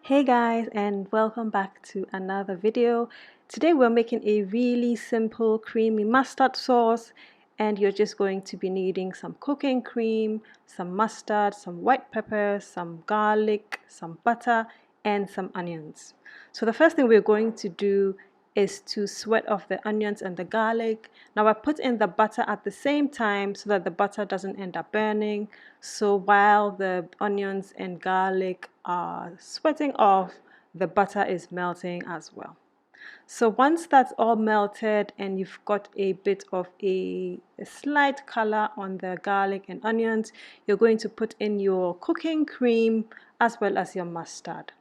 Hey guys, and welcome back to another video. Today we're making a really simple creamy mustard sauce, and you're just going to be needing some cooking cream, some mustard, some white pepper, some garlic, some butter, and some onions. So the first thing we're going to do is to sweat off the onions and the garlic. Now I put in the butter at the same time so that the butter doesn't end up burning. So while the onions and garlic are sweating off, the butter is melting as well. So once that's all melted and you've got a bit of a slight color on the garlic and onions, you're going to put in your cooking cream as well as your mustard.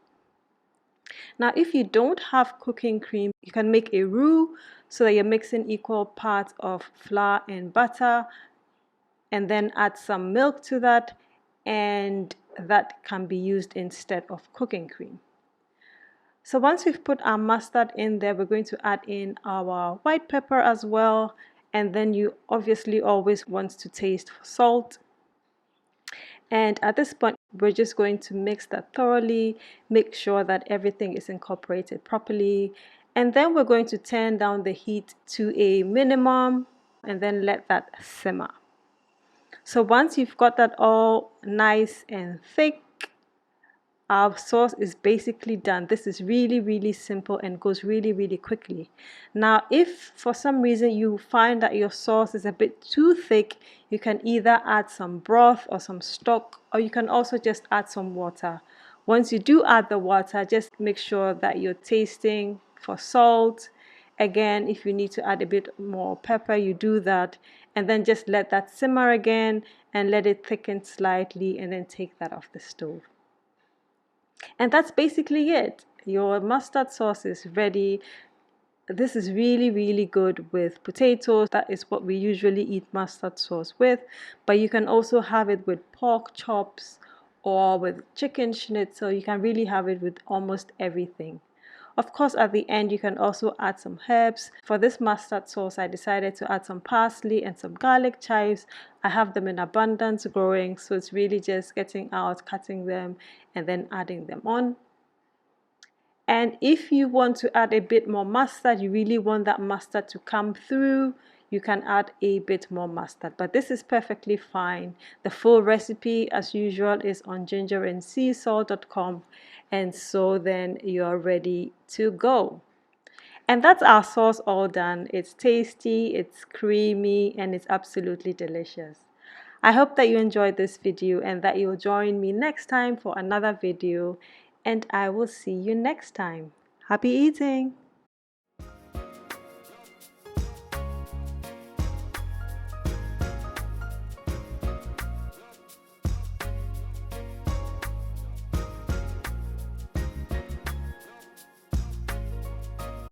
Now, if you don't have cooking cream, you can make a roux so that you're mixing equal parts of flour and butter, and then add some milk to that, and that can be used instead of cooking cream. So once we've put our mustard in there, we're going to add in our white pepper as well, and then you obviously always want to taste for salt. And at this point, we're just going to mix that thoroughly, make sure that everything is incorporated properly. And then we're going to turn down the heat to a minimum and then let that simmer. So once you've got that all nice and thick, our sauce is basically done. This is really simple and goes really quickly. Now, if for some reason you find that your sauce is a bit too thick, you can either add some broth or some stock, or you can also just add some water. Once you do add the water, just make sure that you're tasting for salt. Again, if you need to add a bit more pepper, you do that, and then just let that simmer again and let it thicken slightly, and then take that off the stove. And that's basically it. Your mustard sauce is ready. This is really good with potatoes. That is what we usually eat mustard sauce with, but you can also have it with pork chops or with chicken schnitzel. You can really have it with almost everything. Of course, at the end you can also add some herbs. For this mustard sauce, I decided to add some parsley and some garlic chives. I have them in abundance growing, so it's really just getting out, cutting them, and then adding them on. And if you want to add a bit more mustard, you really want that mustard to come through, you can add a bit more mustard, but this is perfectly fine. The full recipe, as usual, is on gingerandseasalt.com, and so then you're ready to go. And that's our sauce all done. It's tasty, it's creamy, and it's absolutely delicious. I hope that you enjoyed this video and that you'll join me next time for another video, and I will see you next time. Happy eating!